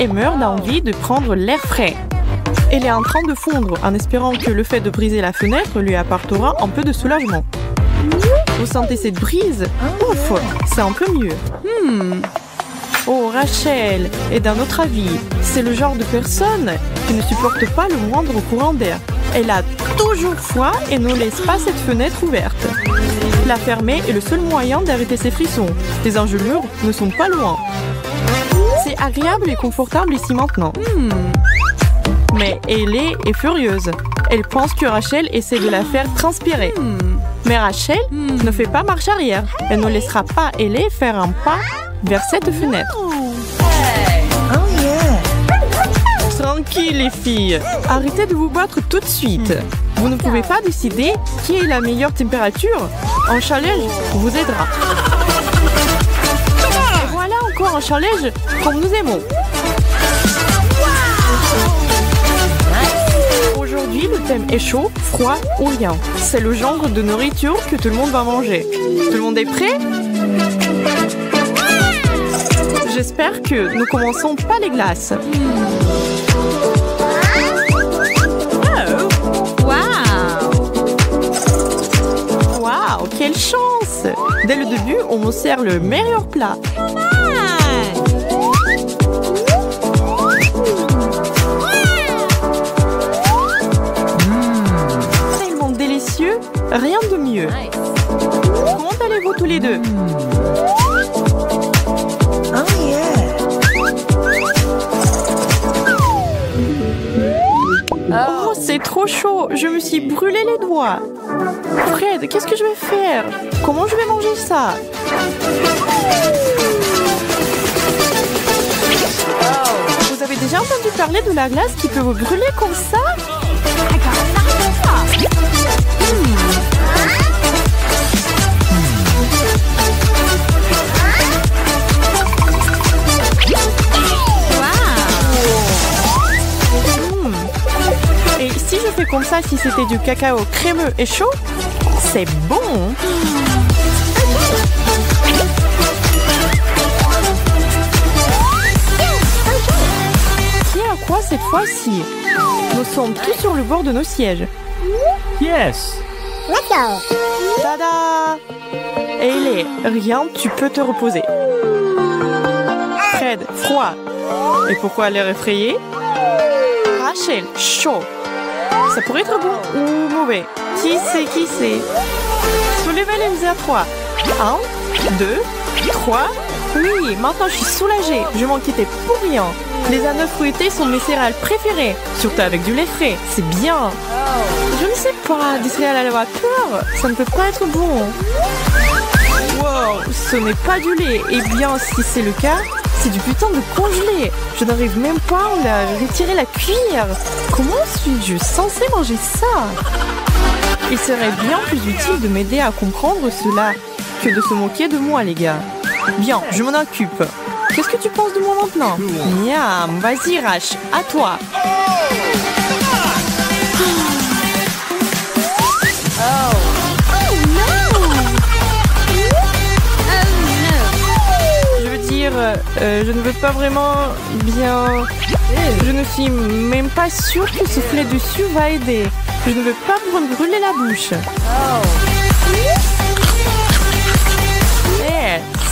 et meurt d'envie de prendre l'air frais. Elle est en train de fondre en espérant que le fait de briser la fenêtre lui apportera un peu de soulagement. Vous sentez cette brise? Ouf, c'est un peu mieux. Oh, Rachel est d'un autre avis. C'est le genre de personne qui ne supporte pas le moindre courant d'air. Elle a toujours froid et ne laisse pas cette fenêtre ouverte. La fermer est le seul moyen d'arrêter ses frissons. Les engelures ne sont pas loin. C'est agréable et confortable ici maintenant. Mais Ellie est furieuse. Elle pense que Rachel essaie de la faire transpirer. Mais Rachel ne fait pas marche arrière. Elle ne laissera pas Ellie faire un pas vers cette fenêtre. Tranquille les filles, arrêtez de vous battre tout de suite. Vous ne pouvez pas décider qui est la meilleure température. Un challenge vous aidera. Et voilà encore un challenge comme nous aimons. Aujourd'hui, le thème est chaud, froid ou rien. C'est le genre de nourriture que tout le monde va manger. Tout le monde est prêt? J'espère que nous commençons pas les glaces. Waouh, quelle chance! Dès le début, on nous sert le meilleur plat. Tellement délicieux, rien de mieux. Comment allez-vous tous les deux? Oh, c'est trop chaud. Je me suis brûlé les doigts. Fred, qu'est-ce que je vais faire? Comment je vais manger ça? Vous avez déjà entendu parler de la glace qui peut vous brûler comme ça? Et si je fais comme ça, si c'était du cacao crémeux et chaud, c'est bon. Qui est à quoi cette fois-ci? Nous sommes tous sur le bord de nos sièges. Yes. Tada! Ellie, rien, tu peux te reposer. Fred, froid. Et pourquoi l'air effrayé? Rachel, chaud. Ça pourrait être bon ou mauvais. Qui sait? Soulevez les mains à 3. 1, 2, 3. Oui, maintenant je suis soulagée. Je m'inquiétais pour rien. Les ananas fruités sont mes céréales préférées. Surtout avec du lait frais. C'est bien. Je ne sais pas, des céréales à la vapeur, ça ne peut pas être bon. Wow, ce n'est pas du lait. Eh bien, si c'est le cas, c'est du putain de congelé. Je n'arrive même pas à retirer la cuillère. Comment suis-je censée manger ça? Il serait bien plus utile de m'aider à comprendre cela que de se moquer de moi, les gars. Bien, je m'en occupe. Qu'est-ce que tu penses de moi maintenant? Miam, vas-y Rach, à toi. Je ne veux pas vraiment bien... Je ne suis même pas sûre que souffler dessus va aider. Je ne veux pas me brûler la bouche.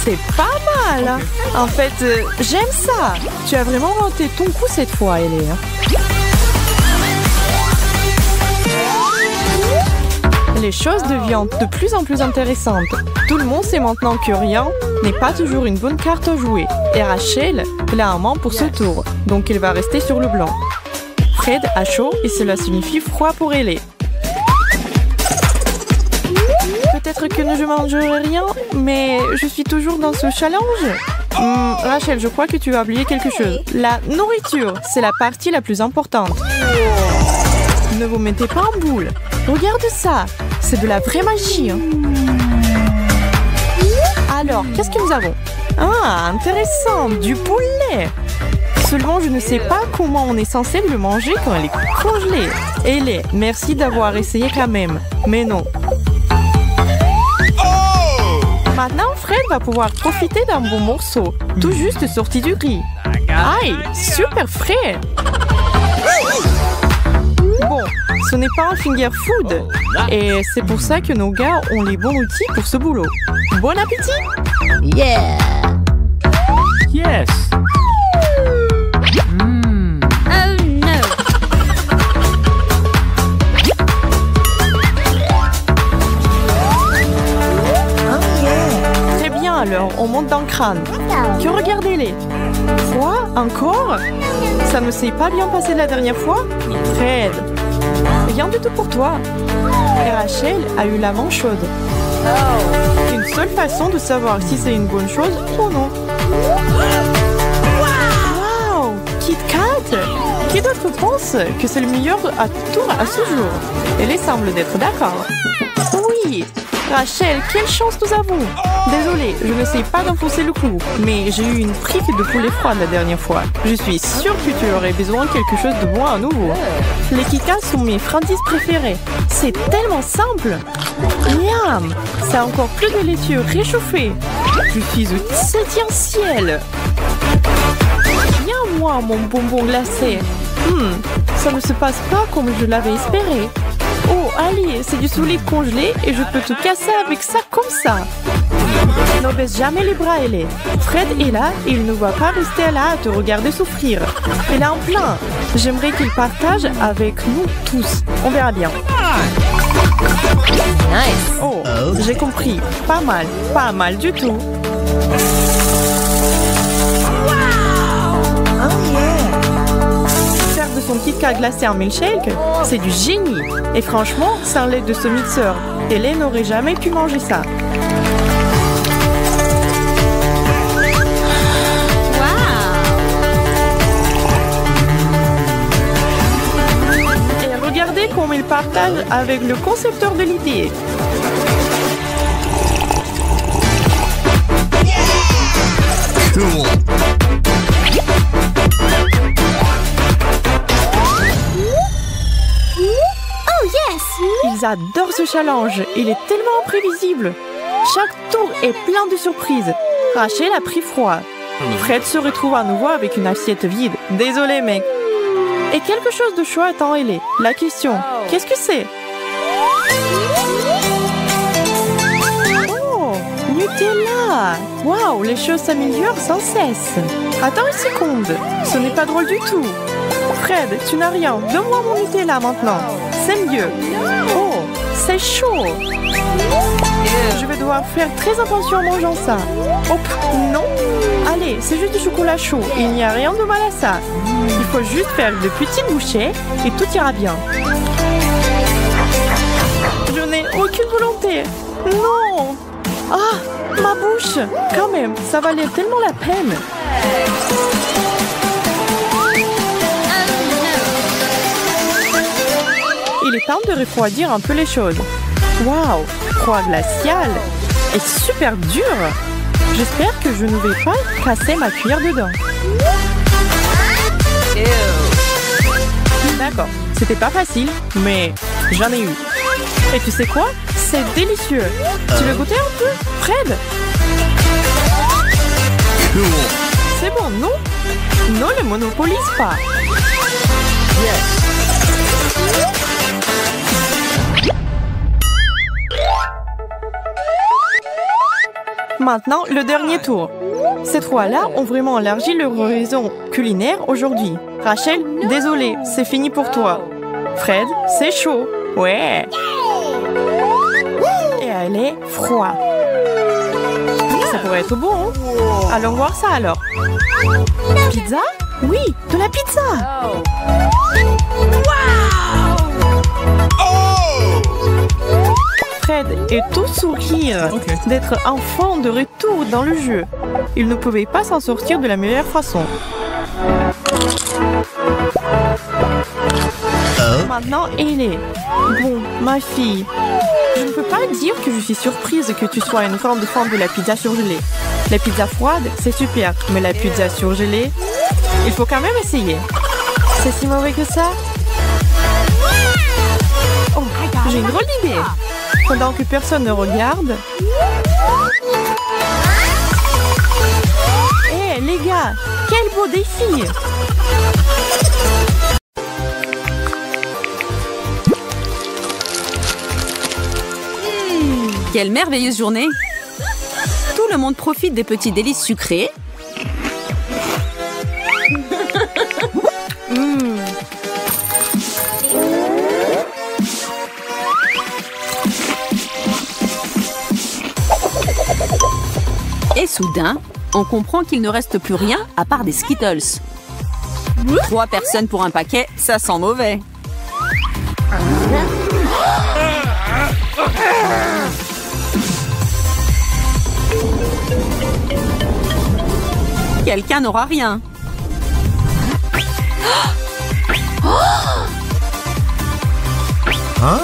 C'est pas mal. En fait, j'aime ça. Tu as vraiment renté ton coup cette fois, Ellie. Les choses deviennent de plus en plus intéressantes. Tout le monde sait maintenant que rien n'est pas toujours une bonne carte à jouer. Et Rachel, elle a un main pour ce tour, donc elle va rester sur le blanc. Fred a chaud et cela signifie froid pour Ellie. Peut-être que je ne mangerai rien, mais je suis toujours dans ce challenge. Rachel, je crois que tu as oublié quelque chose. La nourriture, c'est la partie la plus importante. Ne vous mettez pas en boule. Regarde ça, c'est de la vraie magie. Alors, qu'est-ce que nous avons? Ah, intéressant, du poulet. Seulement, je ne sais pas comment on est censé le manger quand elle est congelée. Ellie, merci d'avoir essayé quand même. Mais non. Maintenant, Fred va pouvoir profiter d'un bon morceau, tout juste sorti du riz. Aïe, super frais. Bon, ce n'est pas un finger food. Et c'est pour ça que nos gars ont les bons outils pour ce boulot. Bon appétit! Yeah! Yes. Mm. Oh no! Oh yeah! Très bien alors, on monte dans le crâne. Que regardez-les. Froid? Encore? Ça ne s'est pas bien passé la dernière fois? Fred, rien du tout pour toi. Et Rachel a eu la main chaude. Une seule façon de savoir si c'est une bonne chose ou non. Wow! Kit Kat! Qui d'autre pense que c'est le meilleur à tour à ce jour? Elle semble d'être d'accord. Oui! Rachel, quelle chance nous avons! Désolée, je ne sais pas d'enfoncer le clou, mais j'ai eu une frique de poulet froid la dernière fois. Je suis sûre que tu aurais besoin de quelque chose de bon à nouveau. Les Kit Kats sont mes friandises préférées. C'est tellement simple! Miam! C'est encore plus de laitue réchauffée. Je suis au 7e ciel. Viens moi, mon bonbon glacé. Ça ne se passe pas comme je l'avais espéré. Oh, allez, c'est du solide congelé et je peux te casser avec ça comme ça. Ne baisse jamais les bras, Ellie. Fred est là et il ne va pas rester là à te regarder souffrir. Il est en plein. J'aimerais qu'il partage avec nous tous. On verra bien. Nice! Oh, j'ai compris. Pas mal du tout. Oh yeah! Faire de son Kit Kat glacé en milkshake, c'est du génie. Et franchement, sans l'aide de ce mixeur, Ellie n'aurait jamais pu manger ça. Et regardez comme il partage avec le concepteur de l'idée. Cool. Oh yes! Ils adorent ce challenge. Il est tellement imprévisible. Chaque tour est plein de surprises. Rachel a pris froid. Fred se retrouve à nouveau avec une assiette vide. Désolé, mec. Et quelque chose de chaud attend Ellie. La question, qu'est-ce que c'est? Oh, Nutella! Waouh, les choses s'améliorent sans cesse. Attends une seconde. Ce n'est pas drôle du tout. Fred, tu n'as rien. Donne-moi mon Nutella maintenant. C'est mieux. Oh, c'est chaud. Je vais devoir faire très attention en mangeant ça. Hop, non. Allez, c'est juste du chocolat chaud. Il n'y a rien de mal à ça. Il faut juste faire de petites bouchées et tout ira bien. Je n'ai aucune volonté. Non. Ah, ma bouche. Quand même, ça valait tellement la peine. Il est temps de refroidir un peu les choses. Waouh, froid glacial et super dur. J'espère que je ne vais pas casser ma cuillère dedans. D'accord, c'était pas facile, mais j'en ai eu. Et tu sais quoi? C'est délicieux. Tu veux goûter un peu, Fred? Cool. C'est bon, non? Non, ne monopolise pas. Maintenant, le dernier tour. Ces trois-là ont vraiment élargi leur horizon culinaire aujourd'hui. Rachel, désolée, c'est fini pour toi. Fred, c'est chaud. Ouais. Et elle est froid. Ça pourrait être bon, hein? Allons voir ça alors. Pizza? Oui, de la pizza. Fred est tout sourire d'être enfin de retour dans le jeu. Il ne pouvait pas s'en sortir de la meilleure façon. Maintenant, Ellie. Bon, ma fille, je ne peux pas dire que je suis surprise que tu sois une grande fan de la pizza surgelée. La pizza froide, c'est super, mais la pizza surgelée, il faut quand même essayer. C'est si mauvais que ça? Oh, j'ai une drôle d'idée. Pendant que personne ne regarde. Hé, Ouais, les gars, quel beau défi! Quelle merveilleuse journée! Tout le monde profite des petits délices sucrés. Et soudain, on comprend qu'il ne reste plus rien à part des Skittles. 3 personnes pour un paquet, ça sent mauvais. Quelqu'un n'aura rien. Hein?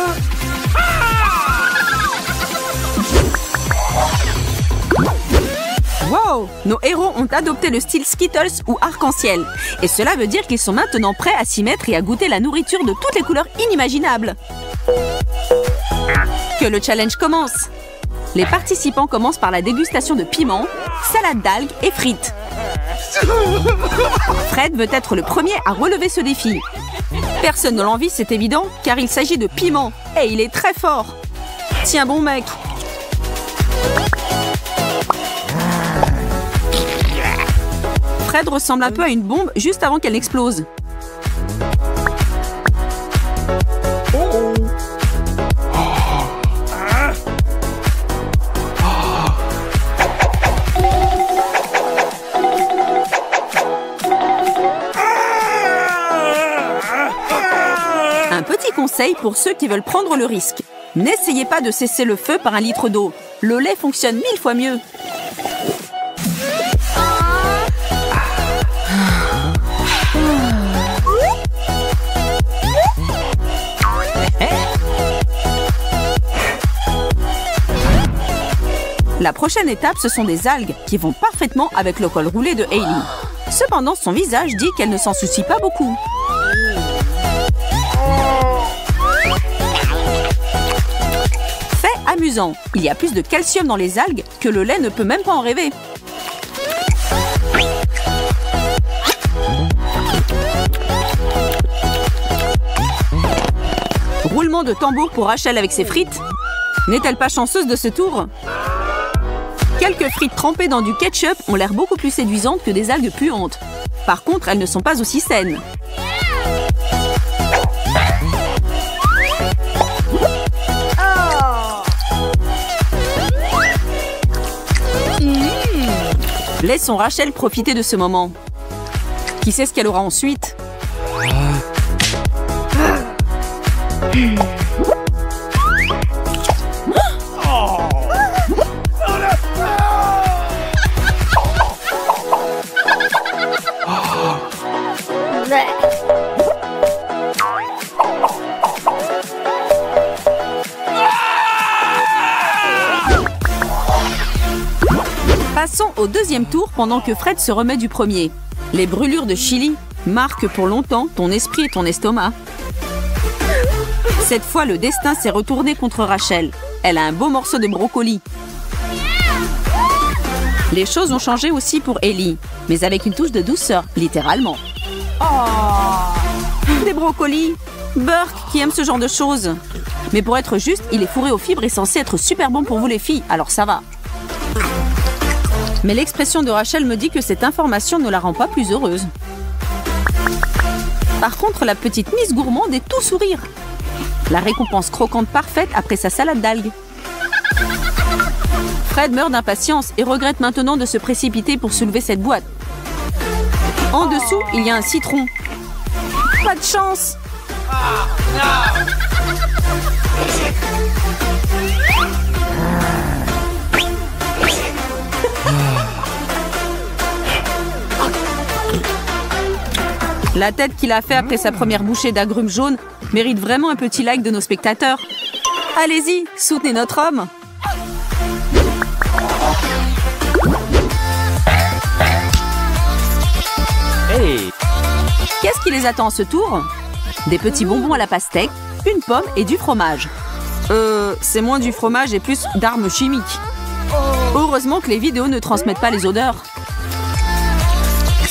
Wow! Nos héros ont adopté le style Skittles ou arc-en-ciel. Et cela veut dire qu'ils sont maintenant prêts à s'y mettre et à goûter la nourriture de toutes les couleurs inimaginables. Que le challenge commence! Les participants commencent par la dégustation de piments, salade d'algues et frites. Fred veut être le premier à relever ce défi. Personne ne l'envie, c'est évident, car il s'agit de piment. Et il est très fort. Tiens bon mec. Fred ressemble un peu à une bombe juste avant qu'elle n'explose. Un petit conseil pour ceux qui veulent prendre le risque. N'essayez pas de cesser le feu par un litre d'eau. Le lait fonctionne 1000 fois mieux. La prochaine étape, ce sont des algues qui vont parfaitement avec le col roulé de Hailey. Cependant, son visage dit qu'elle ne s'en soucie pas beaucoup. Fait amusant, il y a plus de calcium dans les algues que le lait ne peut même pas en rêver. Roulement de tambour pour Rachel avec ses frites. N'est-elle pas chanceuse de ce tour? Quelques frites trempées dans du ketchup ont l'air beaucoup plus séduisantes que des algues puantes. Par contre, elles ne sont pas aussi saines. Laissons Rachel profiter de ce moment. Qui sait ce qu'elle aura ensuite? Passons au deuxième tour pendant que Fred se remet du premier. Les brûlures de chili marquent pour longtemps ton esprit et ton estomac. Cette fois, le destin s'est retourné contre Rachel. Elle a un beau morceau de brocoli. Les choses ont changé aussi pour Hailey, mais avec une touche de douceur, littéralement. Des brocolis! Burke qui aime ce genre de choses. Mais pour être juste, il est fourré aux fibres et censé être super bon pour vous les filles, alors ça va. Mais l'expression de Rachel me dit que cette information ne la rend pas plus heureuse. Par contre, la petite Miss Gourmande est tout sourire. La récompense croquante parfaite après sa salade d'algues. Fred meurt d'impatience et regrette maintenant de se précipiter pour soulever cette boîte. En dessous, il y a un citron. Pas de chance! La tête qu'il a fait après sa première bouchée d'agrumes jaunes mérite vraiment un petit like de nos spectateurs. Allez-y, soutenez notre homme! Hey! Qu'est-ce qui les attend à ce tour? Des petits bonbons à la pastèque, une pomme et du fromage. C'est moins du fromage et plus d'armes chimiques. Heureusement que les vidéos ne transmettent pas les odeurs.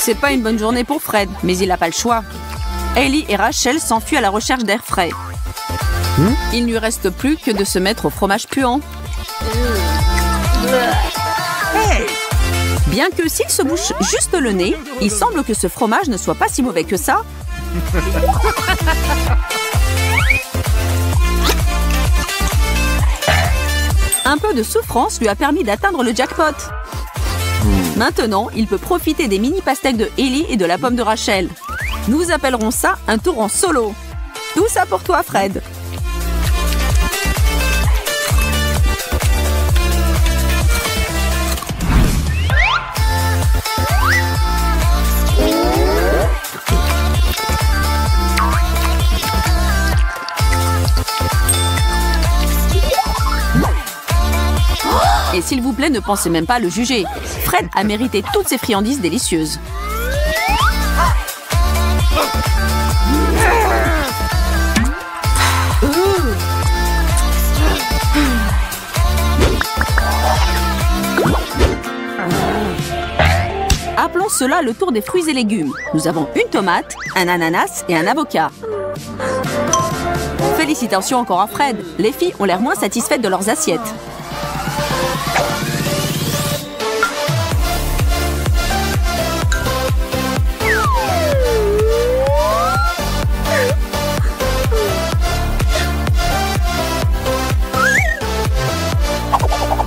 C'est pas une bonne journée pour Fred, mais il n'a pas le choix. Hailey et Rachel s'enfuient à la recherche d'air frais. Il ne lui reste plus que de se mettre au fromage puant. Bien que s'il se bouche juste le nez, il semble que ce fromage ne soit pas si mauvais que ça. Un peu de souffrance lui a permis d'atteindre le jackpot. Maintenant, il peut profiter des mini pastèques de Hailey et de la pomme de Rachel. Nous appellerons ça un tour en solo. Tout ça pour toi, Fred. Et s'il vous plaît, ne pensez même pas à le juger. Fred a mérité toutes ces friandises délicieuses. Appelons cela le tour des fruits et légumes. Nous avons une tomate, un ananas et un avocat. Félicitations encore à Fred. Les filles ont l'air moins satisfaites de leurs assiettes.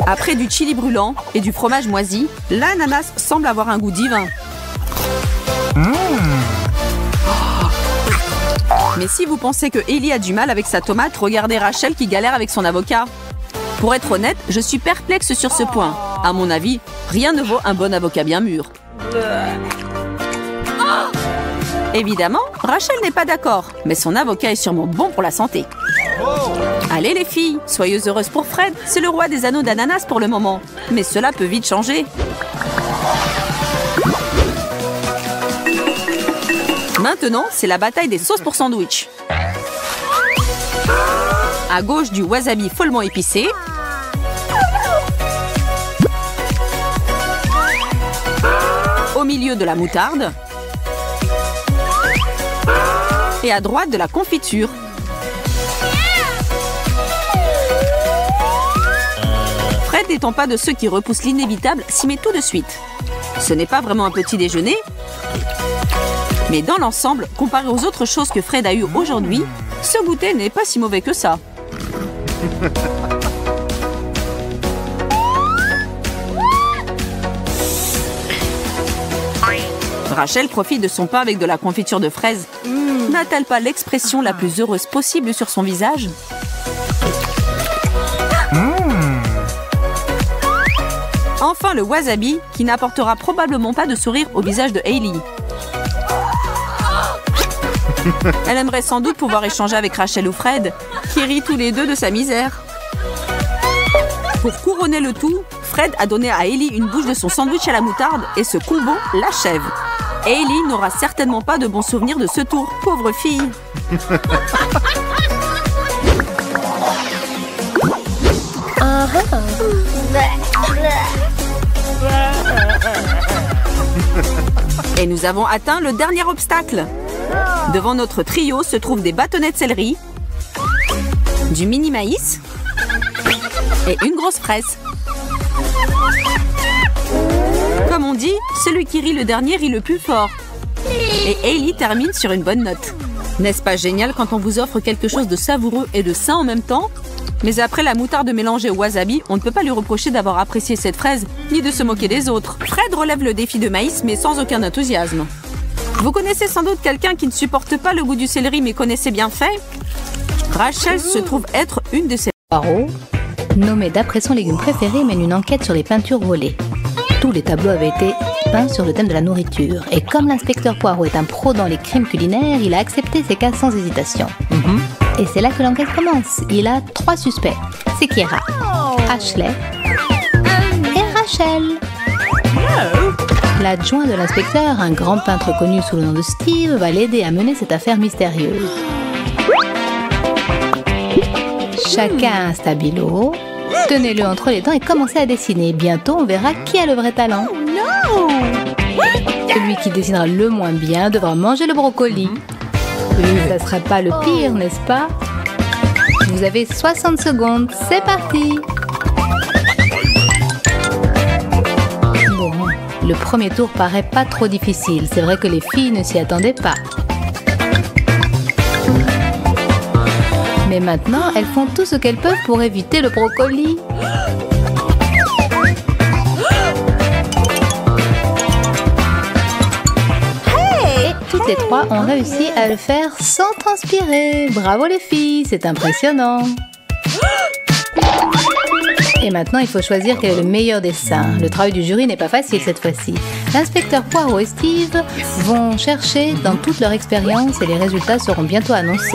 Après du chili brûlant et du fromage moisi, l'ananas semble avoir un goût divin. Mais si vous pensez que Hailey a du mal avec sa tomate, regardez Rachel qui galère avec son avocat. Pour être honnête, je suis perplexe sur ce point. À mon avis, rien ne vaut un bon avocat bien mûr. Évidemment, Rachel n'est pas d'accord, mais son avocat est sûrement bon pour la santé. Allez les filles, soyez heureuses pour Fred, c'est le roi des anneaux d'ananas pour le moment. Mais cela peut vite changer. Maintenant, c'est la bataille des sauces pour sandwich. À gauche, du wasabi follement épicé. Au milieu, de la moutarde. Et à droite, de la confiture. Fred n'étant pas de ceux qui repoussent l'inévitable, s'y met tout de suite. Ce n'est pas vraiment un petit déjeuner, mais dans l'ensemble, comparé aux autres choses que Fred a eues aujourd'hui, ce goûter n'est pas si mauvais que ça. Rachel profite de son pain avec de la confiture de fraises. N'a-t-elle pas l'expression la plus heureuse possible sur son visage? Enfin, le wasabi, qui n'apportera probablement pas de sourire au visage de Hailey. Elle aimerait sans doute pouvoir échanger avec Rachel ou Fred, qui rient tous les deux de sa misère. Pour couronner le tout, Fred a donné à Hailey une bouche de son sandwich à la moutarde et ce combo l'achève. Hailey n'aura certainement pas de bons souvenirs de ce tour, pauvre fille. Et nous avons atteint le dernier obstacle. Devant notre trio se trouvent des bâtonnets de céleri, du mini maïs et une grosse fraise. Comme on dit, celui qui rit le dernier rit le plus fort. Et Hailey termine sur une bonne note. N'est-ce pas génial quand on vous offre quelque chose de savoureux et de sain en même temps? Mais après la moutarde mélangée au wasabi, on ne peut pas lui reprocher d'avoir apprécié cette fraise, ni de se moquer des autres. Fred relève le défi de maïs, mais sans aucun enthousiasme. Vous connaissez sans doute quelqu'un qui ne supporte pas le goût du céleri, mais connaissait bien fait? Rachel se trouve être une de ces... Poirot, nommé d'après son légume préféré, mène une enquête sur les peintures volées. Tous les tableaux avaient été peints sur le thème de la nourriture. Et comme l'inspecteur Poirot est un pro dans les crimes culinaires, il a accepté ces cas sans hésitation. Et c'est là que l'enquête commence. Il a 3 suspects. C'est Kiera, Ashley et Rachel. L'adjoint de l'inspecteur, un grand peintre connu sous le nom de Steve, va l'aider à mener cette affaire mystérieuse. Chacun a un stabilo. Tenez-le entre les dents et commencez à dessiner. Bientôt, on verra qui a le vrai talent. Celui qui dessinera le moins bien devra manger le brocoli. Ça serait pas le pire, n'est-ce pas? Vous avez 60 secondes, c'est parti! Bon, le premier tour paraît pas trop difficile. C'est vrai que les filles ne s'y attendaient pas. Mais maintenant, elles font tout ce qu'elles peuvent pour éviter le brocoli. Et toutes les trois ont réussi à le faire sans transpirer. Bravo les filles, c'est impressionnant. Et maintenant, il faut choisir quel est le meilleur dessin. Le travail du jury n'est pas facile cette fois-ci. L'inspecteur Poirot et Steve vont chercher dans toute leur expérience et les résultats seront bientôt annoncés.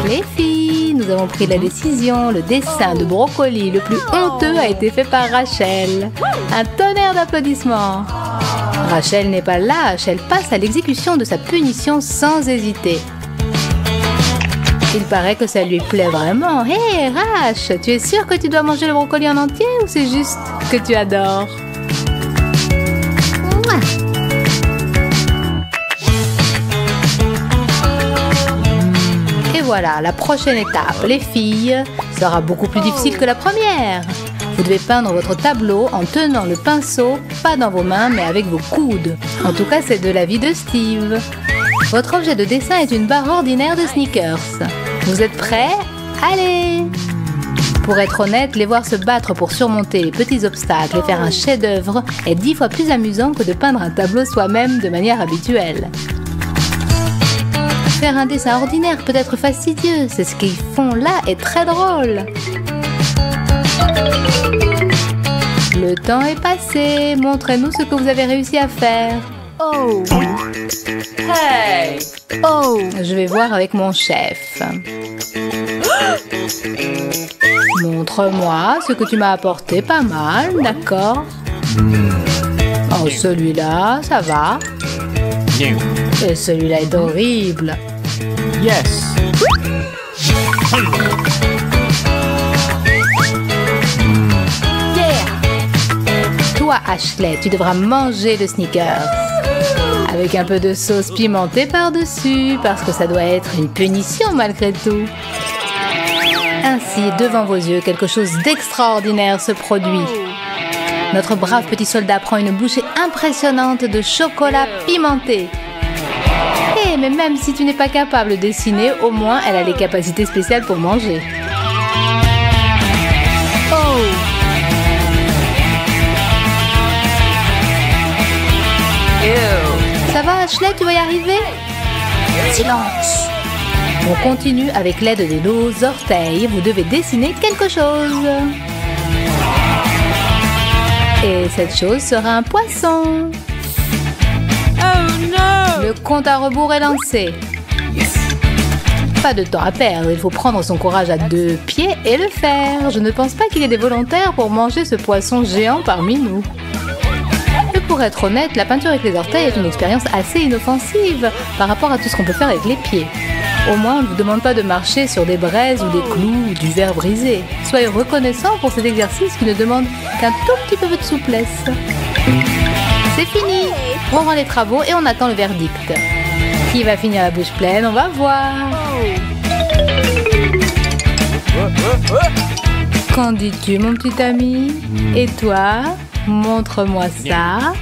Les filles, nous avons pris la décision. Le dessin de brocoli le plus honteux a été fait par Rachel. Un tonnerre d'applaudissements. Rachel n'est pas lâche, elle passe à l'exécution de sa punition sans hésiter. Il paraît que ça lui plaît vraiment. Hé, hey, Rach, tu es sûre que tu dois manger le brocoli en entier ou c'est juste que tu adores? Et voilà, la prochaine étape, les filles, sera beaucoup plus difficile que la première. Vous devez peindre votre tableau en tenant le pinceau, pas dans vos mains, mais avec vos coudes. En tout cas, c'est de l'avis de Steve. Votre objet de dessin est une barre ordinaire de Snickers. Vous êtes prêts? Allez! Pour être honnête, les voir se battre pour surmonter les petits obstacles et faire un chef-d'œuvre est 10 fois plus amusant que de peindre un tableau soi-même de manière habituelle. Faire un dessin ordinaire peut être fastidieux, c'est ce qu'ils font là est très drôle. Le temps est passé, montrez-nous ce que vous avez réussi à faire. Oh! Hey! Oh! Je vais voir avec mon chef. Montre-moi ce que tu m'as apporté, pas mal, d'accord? Oh, celui-là, ça va. Et celui-là est horrible. Yes. Toi, Ashley, tu devras manger le Snickers. Avec un peu de sauce pimentée par-dessus, parce que ça doit être une punition malgré tout. Ainsi, devant vos yeux, quelque chose d'extraordinaire se produit. Notre brave petit soldat prend une bouchée impressionnante de chocolat pimenté. Eh, mais même si tu n'es pas capable de dessiner, au moins elle a les capacités spéciales pour manger. Oh! Ça va, Ashley, tu vas y arriver? Silence! On continue avec l'aide de nos orteils. Vous devez dessiner quelque chose. Et cette chose sera un poisson. Oh no! Le compte à rebours est lancé. Pas de temps à perdre, il faut prendre son courage à 2 pieds et le faire. Je ne pense pas qu'il y ait des volontaires pour manger ce poisson géant parmi nous. Et pour être honnête, la peinture avec les orteils est une expérience assez inoffensive par rapport à tout ce qu'on peut faire avec les pieds. Au moins, on ne vous demande pas de marcher sur des braises ou des clous ou du verre brisé. Soyez reconnaissants pour cet exercice qui ne demande qu'un tout petit peu de souplesse. C'est fini! On rend les travaux et on attend le verdict. Qui va finir la bouche pleine? On va voir. Qu'en dis-tu, mon petit ami? Et toi? Montre-moi ça.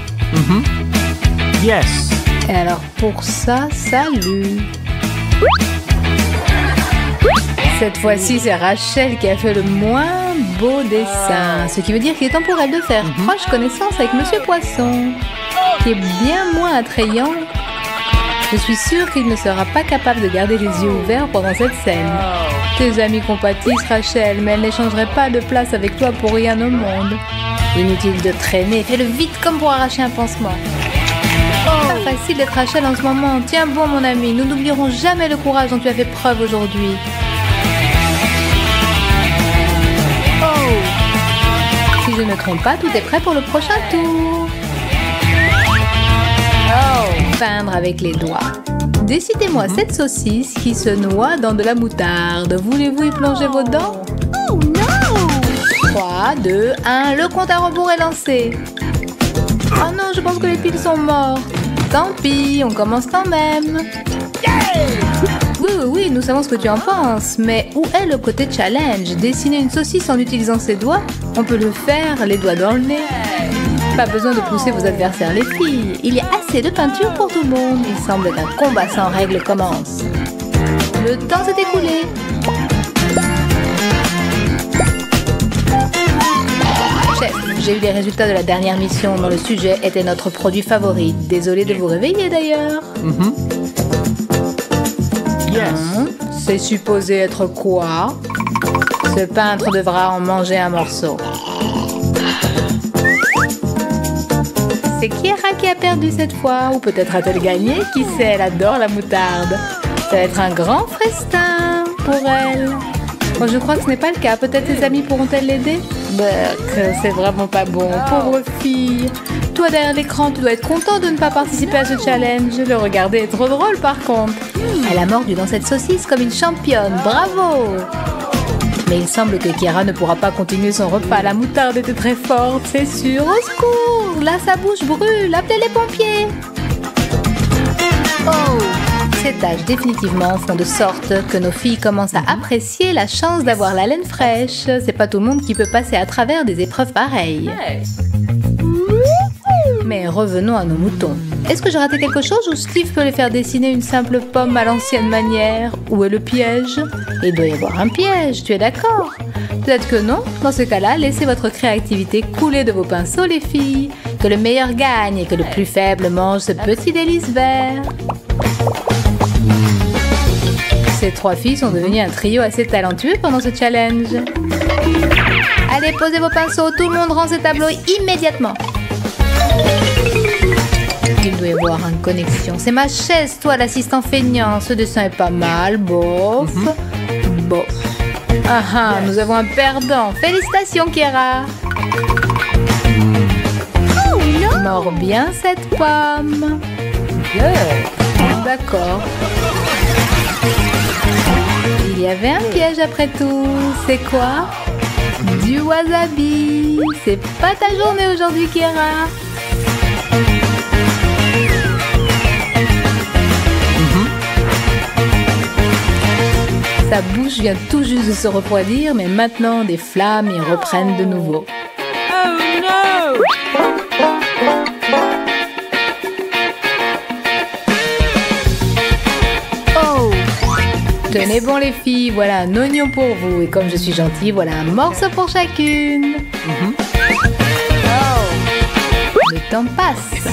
Yes. Et alors pour ça, salut. Cette fois-ci, c'est Rachel qui a fait le moins beau dessin. Ce qui veut dire qu'il est temps pour elle de faire proche connaissance avec Monsieur Poisson, qui est bien moins attrayant. Je suis sûre qu'il ne sera pas capable de garder les yeux ouverts pendant cette scène. Tes amis compatissent, Rachel, mais elle n'échangerait pas de place avec toi pour rien au monde. Inutile de traîner, fais-le vite comme pour arracher un pansement. Pas facile d'être Rachel en ce moment. Tiens bon, mon ami, nous n'oublierons jamais le courage dont tu as fait preuve aujourd'hui. Si je ne me trompe pas, tout est prêt pour le prochain tour. Peindre avec les doigts. Décidez-moi cette saucisse qui se noie dans de la moutarde. Voulez-vous y plonger vos dents? Oh no! 3, 2, 1, le compte à rebours est lancé. Oh non, je pense que les piles sont mortes. Tant pis, on commence quand même. Oui, nous savons ce que tu en penses, mais où est le côté challenge? Dessiner une saucisse en utilisant ses doigts? On peut le faire, les doigts dans le nez. Pas besoin de pousser vos adversaires, les filles. Il y a assez de peinture pour tout le monde. Il semble qu'un combat sans règles commence. Le temps s'est écoulé. Chef, j'ai eu les résultats de la dernière mission dont le sujet était notre produit favori. Désolé de vous réveiller d'ailleurs. C'est supposé être quoi? Ce peintre devra en manger un morceau. C'est Kiera qui a perdu cette fois, ou peut-être a-t-elle gagné? Qui sait, elle adore la moutarde. Ça va être un grand festin pour elle. Bon, je crois que ce n'est pas le cas. Peut-être tes amis pourront-elles l'aider? C'est vraiment pas bon. Pauvre fille. Toi derrière l'écran, tu dois être content de ne pas participer à ce challenge. Le regarder est trop drôle par contre. Elle a mordu dans cette saucisse comme une championne. Bravo! Mais il semble que Kiera ne pourra pas continuer son repas. La moutarde était très forte, c'est sûr. Au secours! Là, sa bouche brûle. Appelez les pompiers! Oh! Ces tâches définitivement font de sorte que nos filles commencent à apprécier la chance d'avoir la laine fraîche. C'est pas tout le monde qui peut passer à travers des épreuves pareilles. Mais revenons à nos moutons. Est-ce que j'ai raté quelque chose ou Steve peut les faire dessiner une simple pomme à l'ancienne manière? Où est le piège? Il doit y avoir un piège, tu es d'accord? Peut-être que non. Dans ce cas-là, laissez votre créativité couler de vos pinceaux, les filles. Que le meilleur gagne et que le plus faible mange ce petit délice vert. Ces trois filles sont devenues un trio assez talentueux pendant ce challenge. Allez, posez vos pinceaux, tout le monde rend ses tableaux immédiatement. Il doit y avoir une connexion. C'est ma chaise, toi, l'assistant feignant. Ce dessin est pas mal, bof. Bof. Ah, nous avons un perdant. Félicitations, Kiera. Mords bien cette pomme. D'accord. Il y avait un piège après tout. C'est quoi? Du wasabi. C'est pas ta journée aujourd'hui, Kiera. Sa bouche vient tout juste de se refroidir, mais maintenant des flammes y reprennent de nouveau. Oh no! Oh! Tenez bon les filles, voilà un oignon pour vous. Et comme je suis gentille, voilà un morceau pour chacune. Oh! Le temps passe.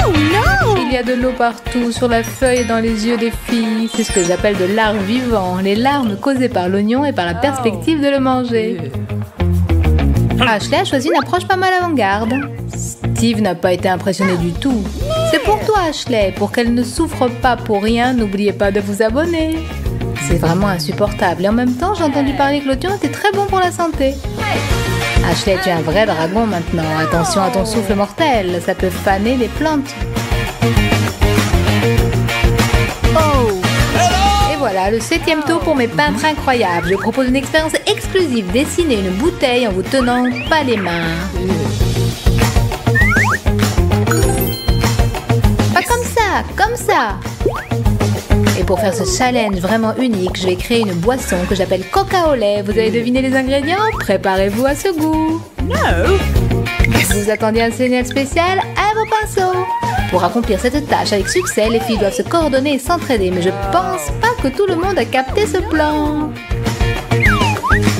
Oh non! Il y a de l'eau partout, sur la feuille et dans les yeux des filles. C'est ce que j'appelle de l'art vivant. Les larmes causées par l'oignon et par la perspective de le manger. Ashley a choisi une approche pas mal avant-garde. Steve n'a pas été impressionné du tout. C'est pour toi, Ashley. Pour qu'elle ne souffre pas pour rien, n'oubliez pas de vous abonner. C'est vraiment insupportable. Et en même temps, j'ai entendu parler que l'oignon était très bon pour la santé. Ashley, tu es un vrai dragon maintenant. Attention à ton souffle mortel. Ça peut faner les plantes. Oh! Et voilà, le 7e tour pour mes peintres incroyables. Je propose une expérience exclusive. Dessiner une bouteille en vous tenant pas les mains. Pas comme ça, comme ça. Et pour faire ce challenge vraiment unique, je vais créer une boisson que j'appelle Coca au lait. Vous avez deviné les ingrédients? Préparez-vous à ce goût. No! Vous attendiez un signal spécial? À vos pinceaux. Pour accomplir cette tâche avec succès, les filles doivent se coordonner et s'entraider. Mais je pense pas que tout le monde a capté ce plan.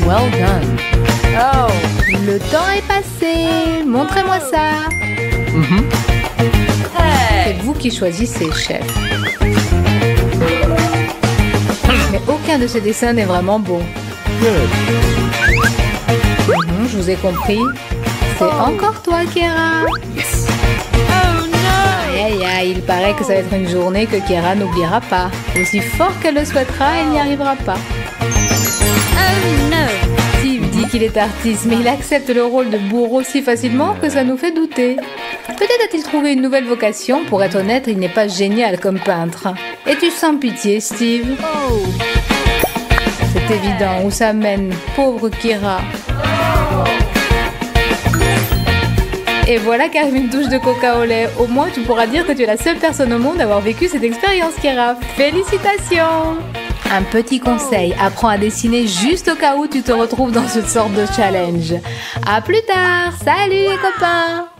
Well done. Oh, le temps est passé. Montrez-moi ça. C'est vous qui choisissez, chef. Mais aucun de ces dessins n'est vraiment bon. Je vous ai compris. C'est encore toi, Kiera. Oh no! Aïe aïe aïe, il paraît que ça va être une journée que Kiera n'oubliera pas. Aussi fort qu'elle le souhaitera, elle n'y arrivera pas. Oh no! Steve dit qu'il est artiste, mais il accepte le rôle de bourreau si facilement que ça nous fait douter. Peut-être a-t-il trouvé une nouvelle vocation. Pour être honnête, il n'est pas génial comme peintre. Es-tu sans pitié, Steve? Oh! C'est évident où ça mène, pauvre Kiera. Et voilà qui arrive une touche de coca au lait. Au moins, tu pourras dire que tu es la seule personne au monde à avoir vécu cette expérience, Kira. Félicitations! Un petit conseil, apprends à dessiner juste au cas où tu te retrouves dans cette sorte de challenge. À plus tard! Salut les copains!